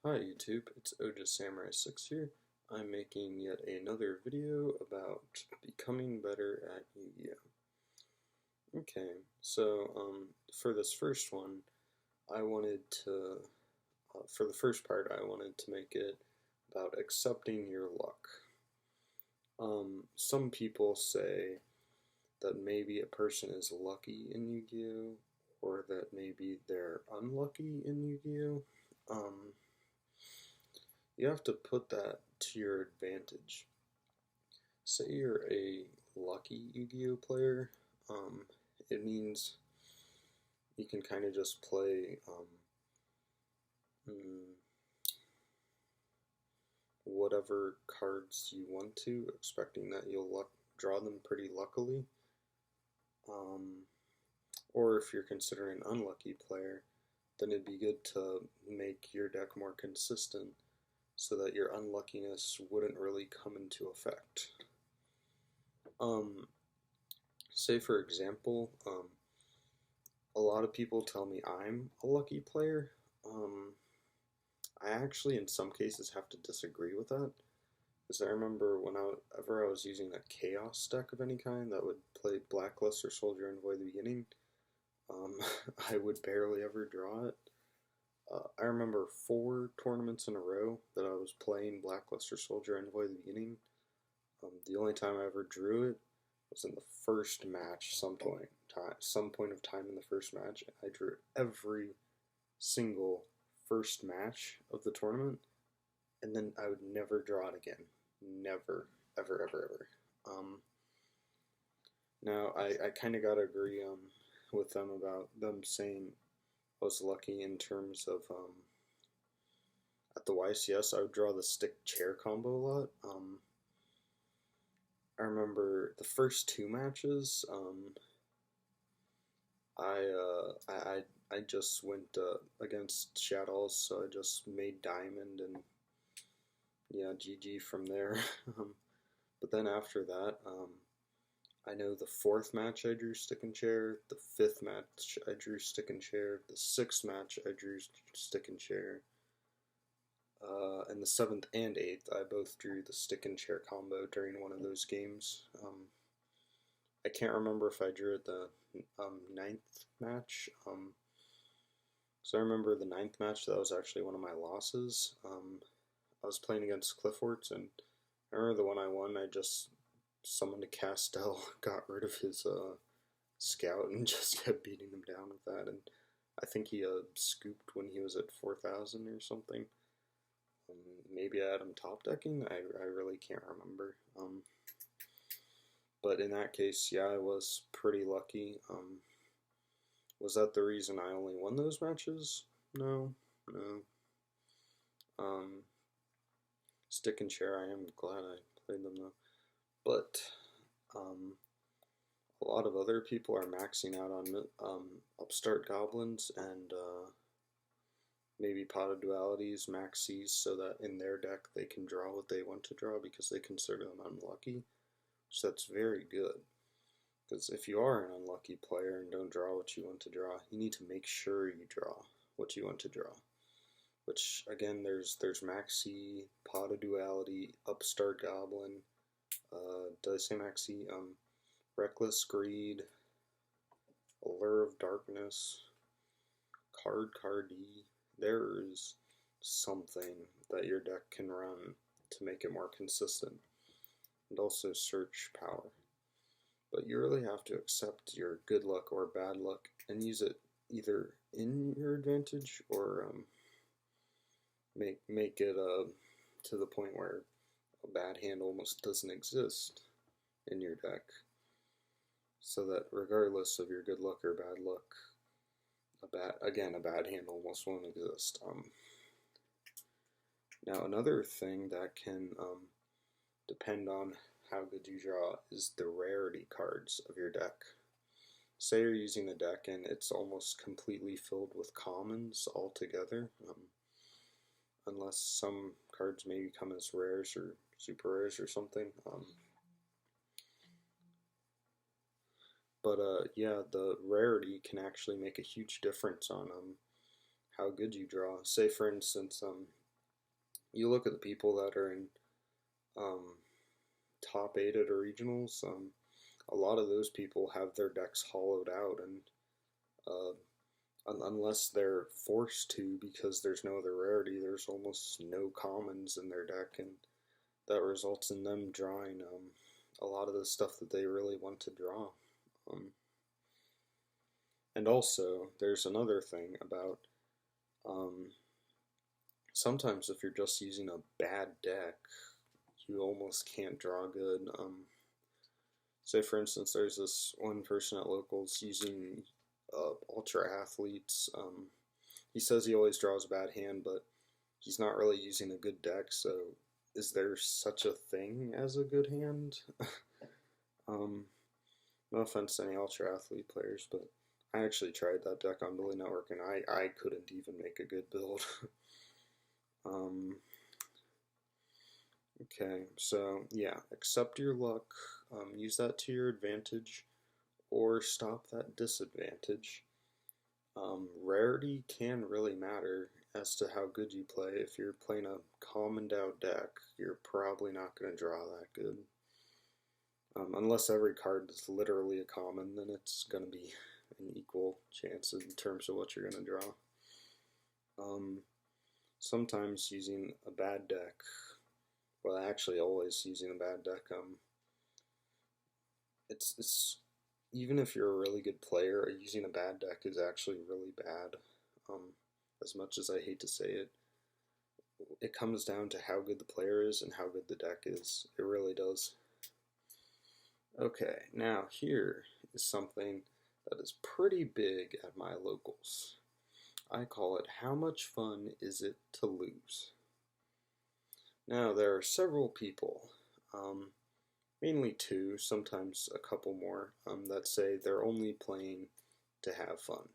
Hi YouTube, it's Oja Samurai 6 here. I'm making yet another video about becoming better at Yu-Gi-Oh! Okay, so for this first one, I wanted to, for the first part, I wanted to make it about accepting your luck. Some people say that maybe a person is lucky in Yu-Gi-Oh! Or that maybe they're unlucky in Yu-Gi-Oh! You have to put that to your advantage. Say you're a lucky Yu-Gi-Oh player, it means you can kind of just play mm, whatever cards you want to, expecting that you'll draw them pretty luckily. Um, or if you're considering an unlucky player, then it'd be good to make your deck more consistent so that your unluckiness wouldn't really come into effect. Um, Say for example, a lot of people tell me I'm a lucky player. I actually, in some cases, have to disagree with that. Because I remember whenever I was using a chaos deck of any kind that would play Blackluster Soldier and Void the Beginning, um, I would barely ever draw it. I remember 4 tournaments in a row that I was playing Blackluster Soldier and Void the Beginning. The only time I ever drew it was in the first match, some point of time in the first match. I drew every single first match of the tournament, and then I would never draw it again. Never, ever, ever, ever. Now I kind of gotta agree with them about them saying I was lucky in terms of at the YCS I would draw the stick chair combo a lot. I remember the first 2 matches. I just went against Shadows, so I just made Diamond and yeah, GG from there. But then after that, I know the 4th match I drew Stick and Chair, the 5th match I drew Stick and Chair, the 6th match I drew Stick and Chair, and the 7th and 8th I both drew the Stick and Chair combo during one of those games. I can't remember if I drew it the 9th match. So I remember the 9th match, that was actually one of my losses. I was playing against Clifford's, and I remember the one I won, I just summoned a Castel, got rid of his scout, and just kept beating him down with that. And I think he scooped when he was at 4,000 or something. Maybe I had him top decking, I really can't remember. But in that case, yeah, I was pretty lucky. Was that the reason I only won those matches? No, no. Um, Stick and Chair, I am glad I played them though. But a lot of other people are maxing out on Upstart Goblins and maybe Pot of Dualities, Maxis, so that in their deck they can draw what they want to draw because they consider them unlucky. So that's very good. Because if you are an unlucky player and don't draw what you want to draw, you need to make sure you draw what you want to draw. Which again, there's Maxi, Pot of Duality, Upstart Goblin. Did I say Maxi? Reckless Greed, Allure of Darkness, Cardi. There is something that your deck can run to make it more consistent, and also Search Power. But you really have to accept your good luck or bad luck and use it either in your advantage or make it to the point where a bad hand almost doesn't exist in your deck, so that regardless of your good luck or bad luck, a bad hand almost won't exist. Now another thing that can depend on how good you draw is the rarity cards of your deck. Say you're using a deck and it's almost completely filled with commons altogether, unless some cards maybe come as rares or super rares or something. But yeah, the rarity can actually make a huge difference on how good you draw. Say for instance, you look at the people that are in um, top 8 at regionals. A lot of those people have their decks hollowed out, and unless they're forced to because there's no other rarity, there's almost no commons in their deck, and that results in them drawing a lot of the stuff that they really want to draw. Um, and also, there's another thing about um, sometimes if you're just using a bad deck, you almost can't draw good. Say, for instance, there's this one person at locals using Ultra Athletes. He says he always draws a bad hand, but he's not really using a good deck, so is there such a thing as a good hand? um, no offense to any Ultra Athlete players, but I actually tried that deck on Bully Network, and I couldn't even make a good build. um, okay, so yeah, accept your luck, use that to your advantage, or stop that disadvantage. Rarity can really matter as to how good you play. If you're playing a commoned out deck, you're probably not going to draw that good. Unless every card is literally a common, then it's going to be an equal chance in terms of what you're going to draw. Sometimes using a bad deck, well, actually always using a bad deck, it's even if you're a really good player, using a bad deck is actually really bad. As much as I hate to say it, it comes down to how good the player is and how good the deck is. It really does. Okay, now here is something that is pretty big at my locals. I call it, how much fun is it to lose? Now, there are several people, mainly two, sometimes a couple more, that say they're only playing to have fun.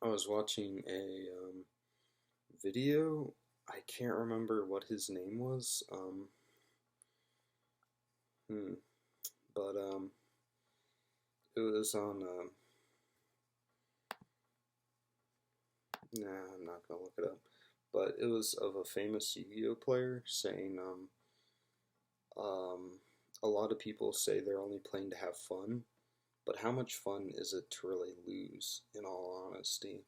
I was watching a video. I can't remember what his name was. But it was on. Nah, I'm not gonna look it up. But it was of a famous Yu-Gi-Oh player saying, a lot of people say they're only playing to have fun, but how much fun is it to really lose? In all honesty,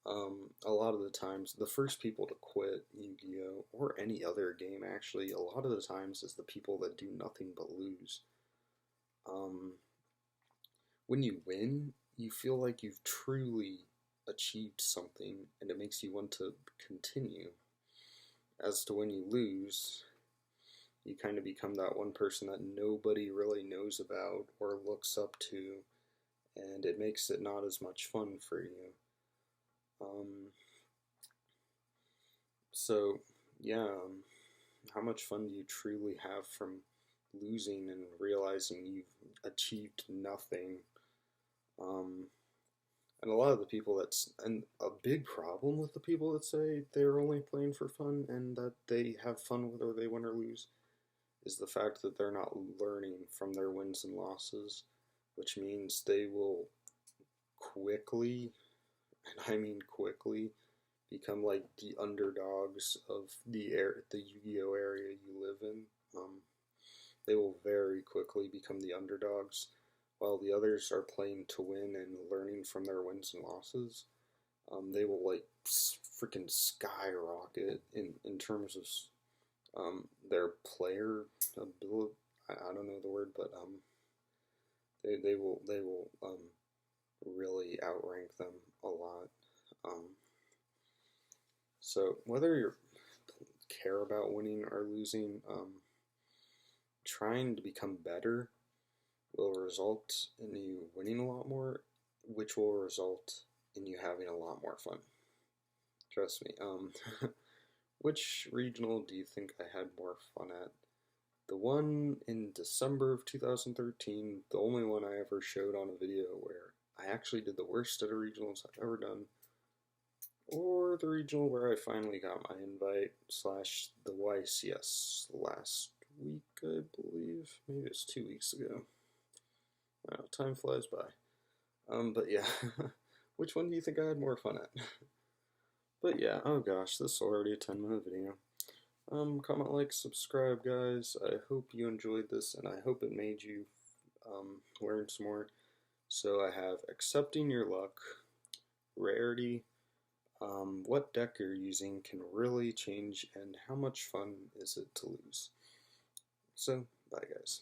a lot of the times, the first people to quit Yu-Gi-Oh or any other game, actually, a lot of the times is the people that do nothing but lose. When you win, you feel like you've truly achieved something, and it makes you want to continue. As to when you lose, you kind of become that one person that nobody really knows about or looks up to, and it makes it not as much fun for you. So, yeah, how much fun do you truly have from losing and realizing you've achieved nothing? And a lot of the people and a big problem with the people that say they're only playing for fun and that they have fun whether they win or lose is the fact that they're not learning from their wins and losses, which means they will quickly, and I mean quickly, become like the underdogs of the Yu-Gi-Oh area you live in. They will very quickly become the underdogs, while the others are playing to win and learning from their wins and losses. They will like freaking skyrocket in terms of their player ability. I don't know the word, but they will really outrank them a lot. So whether you care about winning or losing, trying to become better will result in you winning a lot more, which will result in you having a lot more fun. Trust me. Which regional do you think I had more fun at? The one in December of 2013, the only one I ever showed on a video where I actually did the worst at a regionals I've ever done, or the regional where I finally got my invite / the YCS last week, I believe. Maybe it's 2 weeks ago. Wow, time flies by. But yeah, which one do you think I had more fun at? But yeah, oh gosh, this is already a 10-minute video. Comment, like, subscribe, guys. I hope you enjoyed this, and I hope it made you learn some more. So I have accepting your luck, rarity, what deck you're using can really change, and how much fun is it to lose. So, bye guys.